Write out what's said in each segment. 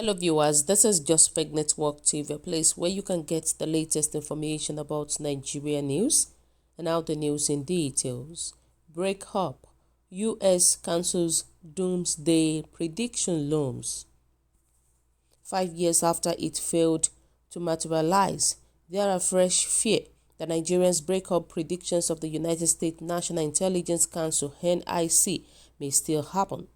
Hello viewers, this is Just Fake Network TV, a place where you can get the latest information about Nigeria news and how the news in details. Break up, US cancels doomsday prediction looms. 5 years after it failed to materialize, there are fresh fear that Nigerians break up predictions of the United States National Intelligence Council (NIC) may still happen.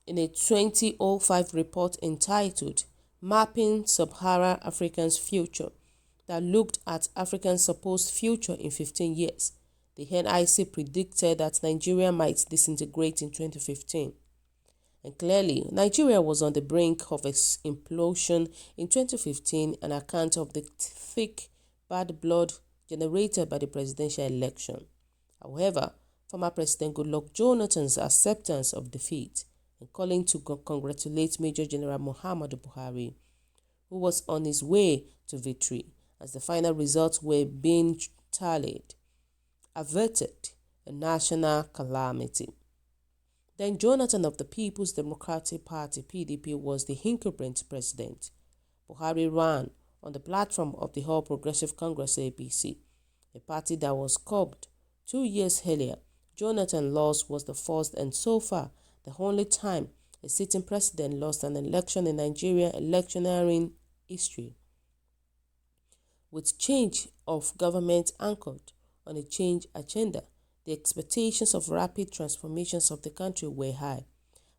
In a 2005 report entitled Mapping Sub-Saharan Africa's Future that looked at Africa's supposed future in 15 years, the NIC predicted that Nigeria might disintegrate in 2015. And clearly, Nigeria was on the brink of its implosion in 2015 on account of the thick bad blood generated by the presidential election. However, former President Goodluck Jonathan's acceptance of defeat and calling to congratulate Major General Muhammadu Buhari, who was on his way to victory as the final results were being tallied, averted a national calamity. Then Jonathan of the People's Democratic Party (PDP) was the incumbent president. Buhari ran on the platform of the All Progressive Congress (APC), a party that was curbed 2 years earlier. Jonathan's loss was the first and so far the only time a sitting president lost an election in Nigerian electioneering history. With change of government anchored on a change agenda, the expectations of rapid transformations of the country were high.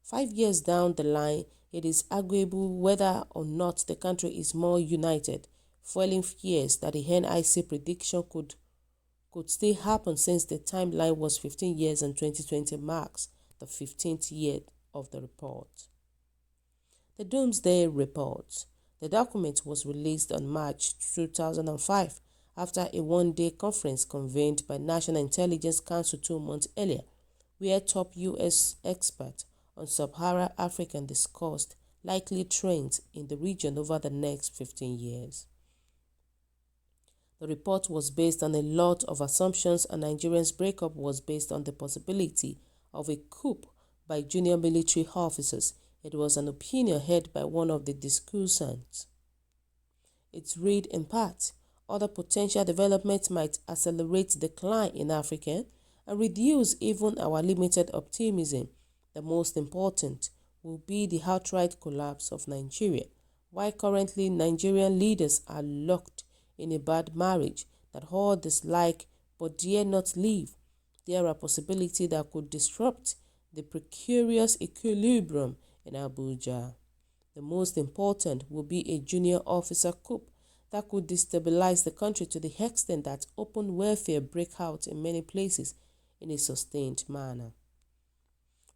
5 years down the line, it is arguable whether or not the country is more united, fueling fears that the NIC prediction could still happen since the timeline was 15 years and 2020 marks the 15th year of the report. The Doomsday Report. The document was released on March 2005 after a one-day conference convened by National Intelligence Council 2 months earlier, where top U.S. experts on Sub-Saharan Africa discussed likely trends in the region over the next 15 years. The report was based on a lot of assumptions, and Nigeria's breakup was based on the possibility of a coup by junior military officers. It was an opinion held by one of the discussants. It read in part, other potential developments might accelerate decline in Africa and reduce even our limited optimism. The most important will be the outright collapse of Nigeria. While currently Nigerian leaders are locked in a bad marriage that all dislike but dare not leave, there are possibilities that could disrupt the precarious equilibrium in Abuja. The most important will be a junior officer coup that could destabilize the country to the extent that open warfare break out in many places in a sustained manner.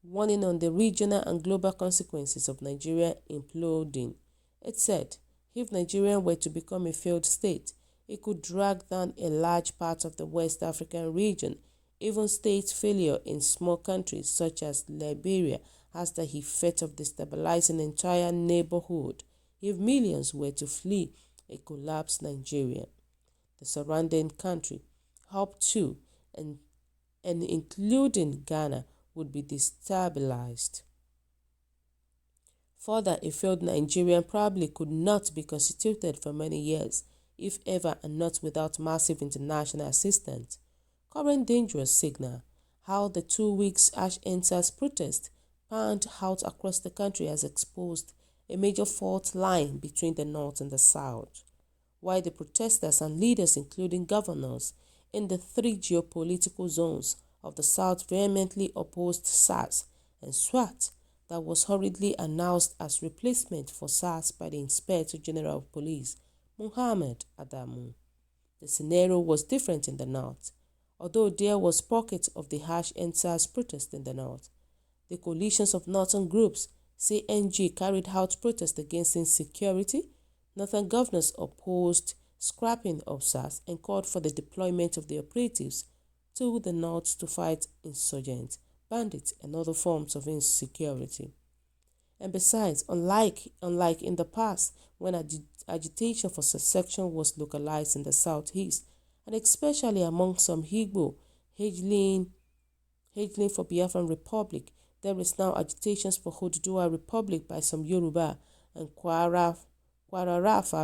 Warning on the regional and global consequences of Nigeria imploding. It said, if Nigeria were to become a failed state, it could drag down a large part of the West African region. Even state failure in small countries such as Liberia has the effect of destabilizing an entire neighborhood if millions were to flee a collapsed Nigeria. The surrounding country, up to and including Ghana, would be destabilized. Further, a failed Nigeria probably could not be constituted for many years, if ever, and not without massive international assistance. Current dangerous signal. How the 2 weeks Us protest panned out across the country has exposed a major fault line between the North and the South. While the protesters and leaders, including governors in the 3 geopolitical zones of the South, vehemently opposed SARS and SWAT, that was hurriedly announced as replacement for SARS by the Inspector General of Police, Muhammad Adamu. The scenario was different in the North. Although there was pockets of the harsh SARS protest in the North, the coalitions of northern groups, CNG, carried out protests against insecurity. Northern governors opposed scrapping of SARS and called for the deployment of the operatives to the north to fight insurgents, bandits, and other forms of insecurity. And besides, unlike in the past, when agitation for secession was localized in the southeast, and especially among some Igbo hailing for Biafran Republic, there is now agitations for Oduduwa Republic by some Yoruba and Kwara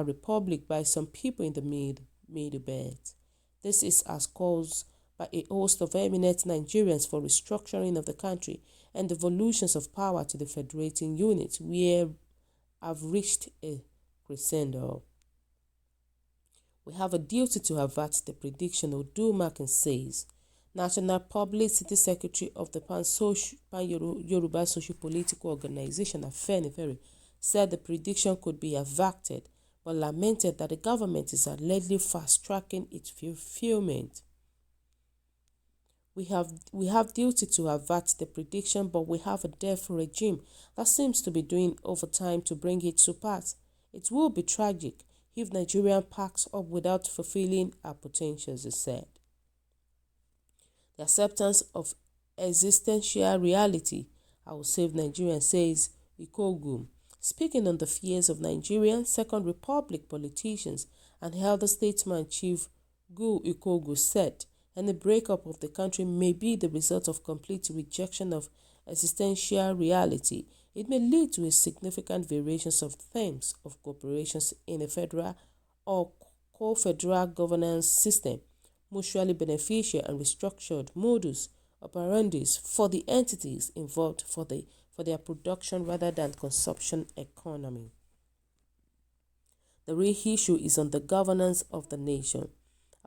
Republic by some people in the Middle Belt. This is as caused by a host of eminent Nigerians for restructuring of the country and devolutions of power to the federating unit, where have reached a crescendo. We have a duty to avert the prediction, Odumakin says. National Publicity Secretary of the Pan-Yoruba Socio-Political Organization, Afenifere, said the prediction could be averted, but lamented that the government is allegedly fast-tracking its fulfillment. We have duty to avert the prediction, but we have a deaf regime that seems to be doing overtime to bring it to pass. It will be tragic if Nigeria packs up without fulfilling our potentials, he said. The acceptance of existential reality, I will save Nigeria, says Ikogu. Speaking on the fears of Nigerian Second Republic politicians and elder statesman Chief Gu Ikogu said, and the breakup of the country may be the result of complete rejection of existential reality. It may lead to a significant variations of themes of cooperations in a federal or co-federal governance system, mutually beneficial and restructured modus operandi for the entities involved for their production rather than consumption economy. The real issue is on the governance of the nation.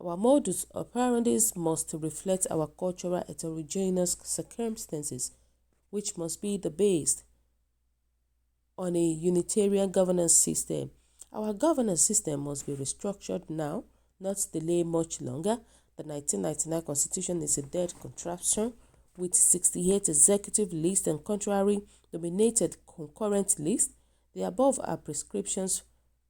Our modus operandi must reflect our cultural heterogeneous circumstances, which must be the base on a unitarian governance system. Our governance system must be restructured now, not delay much longer. The 1999 Constitution is a dead contraption with 68 executive lists and contrary nominated concurrent lists. The above are prescriptions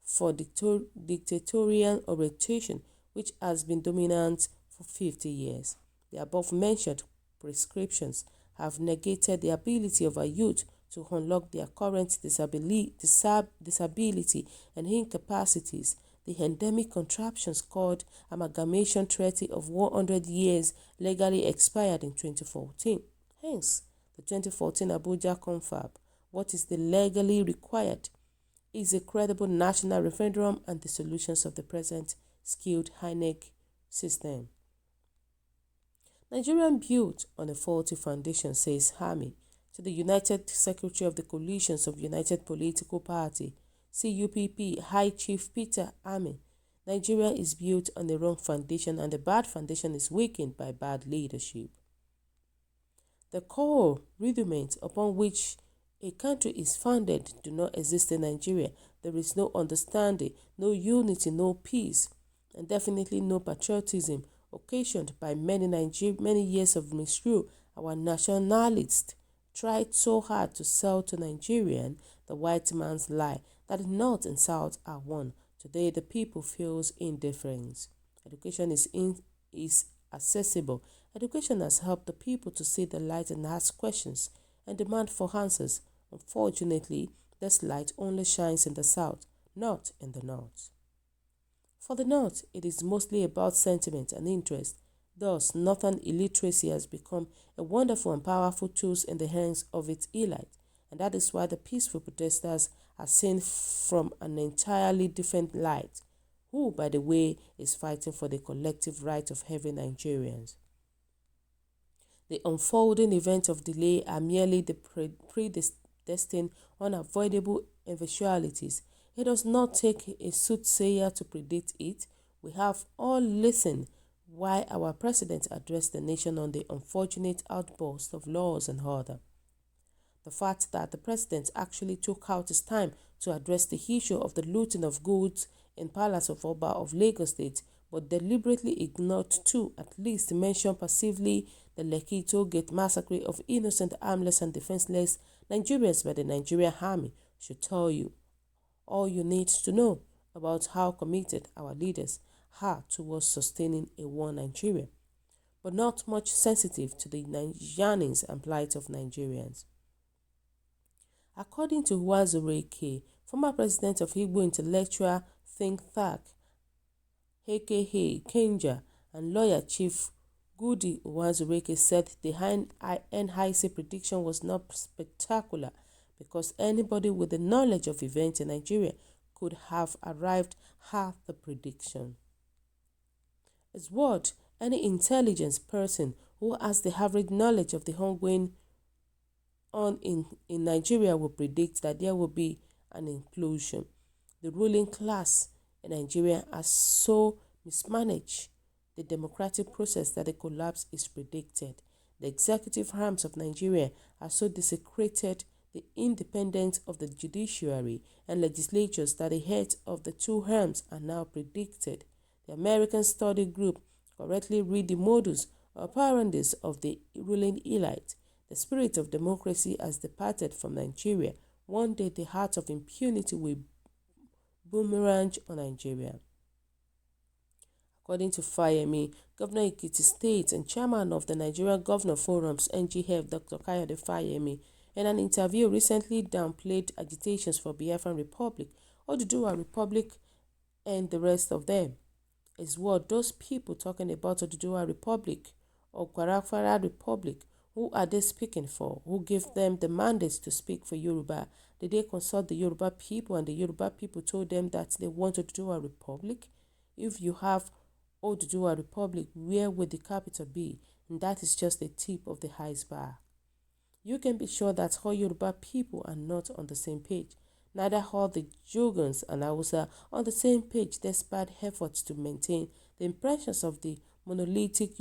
for dictatorial orientation, which has been dominant for 50 years. The above-mentioned prescriptions have negated the ability of our youth to unlock their current disability and incapacities. The endemic contraptions called Amalgamation Treaty of 100 years legally expired in 2014. Hence, the 2014 Abuja Confab. What is the legally required is a credible national referendum and the solutions of the present skewed INEC system. Nigeria built on a faulty foundation, says Hami, to the United Secretary of the Coalitions of United Political Party, CUPP, High Chief Peter Ami. Nigeria is built on the wrong foundation and the bad foundation is weakened by bad leadership. The core rudiments upon which a country is founded do not exist in Nigeria. There is no understanding, no unity, no peace, and definitely no patriotism, occasioned by many years of misrule. Our nationalists tried so hard to sell to Nigerian the white man's lie that the North and South are one. Today, the people feels indifference. Education is accessible. Education has helped the people to see the light and ask questions and demand for answers. Unfortunately, this light only shines in the South, not in the North. For the North, it is mostly about sentiment and interest. Thus, Northern illiteracy has become a wonderful and powerful tool in the hands of its elite, and that is why the peaceful protesters are seen from an entirely different light, who, by the way, is fighting for the collective right of every Nigerians. The unfolding events of delay are merely the predestined, unavoidable eventualities. It does not take a soothsayer to predict it. We have all listened while our president addressed the nation on the unfortunate outburst of laws and order. The fact that the president actually took out his time to address the issue of the looting of goods in Palace of Oba of Lagos State, but deliberately ignored to at least mention passively the Lekki Toll Gate massacre of innocent, armless and defenseless Nigerians by the Nigerian Army should tell you all you need to know about how committed our leaders are towards sustaining a one Nigeria, but not much sensitive to the yearnings and plight of Nigerians. According to Wazirike, former president of Igbo intellectual think tank, aka Kenja, and lawyer Chief Gudi Wazirike said the NIC prediction was not spectacular because anybody with the knowledge of events in Nigeria could have arrived at the prediction. It's what any intelligence person who has the average knowledge of the ongoing in Nigeria will predict that there will be an implosion. The ruling class in Nigeria has so mismanaged the democratic process that a collapse is predicted. The executive arms of Nigeria are so desecrated the independence of the judiciary and legislatures that the heads of the two arms are now predicted. The American Study Group correctly read the modus operandi of the ruling elite. The spirit of democracy has departed from Nigeria. One day the heart of impunity will boomerang on Nigeria. According to Fayemi, Governor Ekiti State and Chairman of the Nigerian Governor Forums (NGF), Dr. Kayode Fayemi, in an interview recently downplayed agitations for Biafran Republic, Oduduwa Republic, and the rest of them. Is what those people talking about Oduduwa Republic or Kwarafara Republic, who are they speaking for? Who give them the mandate to speak for Yoruba? Did they consult the Yoruba people and the Yoruba people told them that they want Oduduwa Republic? If you have Oduduwa Republic, where would the capital be? And that is just the tip of the iceberg. You can be sure that all Yoruba people are not on the same page. Neither all the Jogans and Hausa on the same page despite efforts to maintain the impressions of the monolithic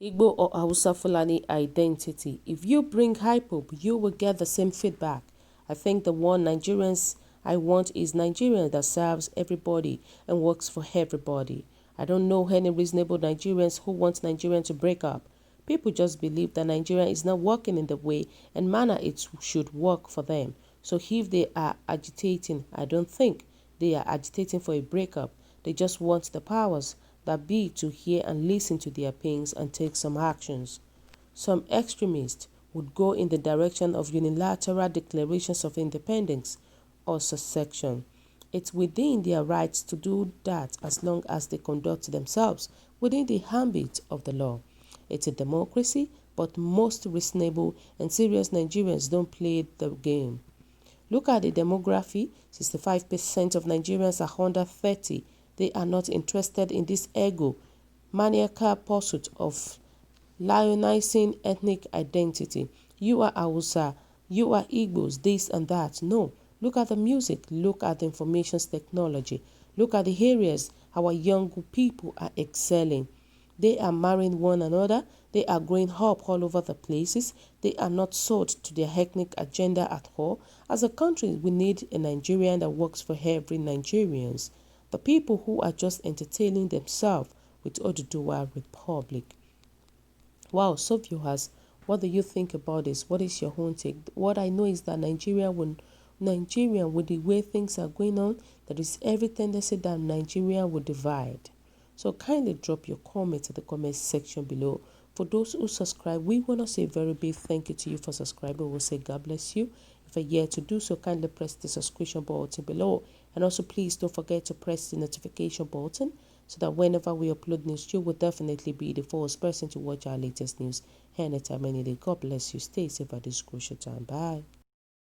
Igbo or Hausa Fulani identity. If you bring hype, you will get the same feedback. I think the one Nigerians I want is Nigeria that serves everybody and works for everybody. I don't know any reasonable Nigerians who want Nigeria to break up. People just believe that Nigeria is not working in the way and manner it should work for them. So if they are agitating, I don't think they are agitating for a breakup. They just want the powers that be to hear and listen to their pains and take some actions. Some extremists would go in the direction of unilateral declarations of independence or secession. It's within their rights to do that as long as they conduct themselves within the ambit of the law. It's a democracy, but most reasonable and serious Nigerians don't play the game. Look at the demography. 65% of Nigerians are under 30. They are not interested in this maniacal pursuit of lionizing ethnic identity. You are Hausa, you are Igbos, this and that. No. Look at the music. Look at the information technology. Look at the areas our young people are excelling. They are marrying one another. They are growing up all over the places. They are not sold to their ethnic agenda at all. As a country, we need a Nigerian that works for every Nigerians. The people who are just entertaining themselves with Oduduwa Republic. Wow, so viewers, what do you think about this? What is your own take? What I know is that Nigeria, with the way things are going on, there is every tendency that Nigeria will divide. So kindly drop your comments in the comment section below. For those who subscribe, we want to say a very big thank you to you for subscribing. We'll say God bless you. If you're yet to do so, kindly press the subscription button below. And also please don't forget to press the notification button so that whenever we upload news, you will definitely be the first person to watch our latest news anytime, any day. God bless you. Stay safe at this crucial time. Bye.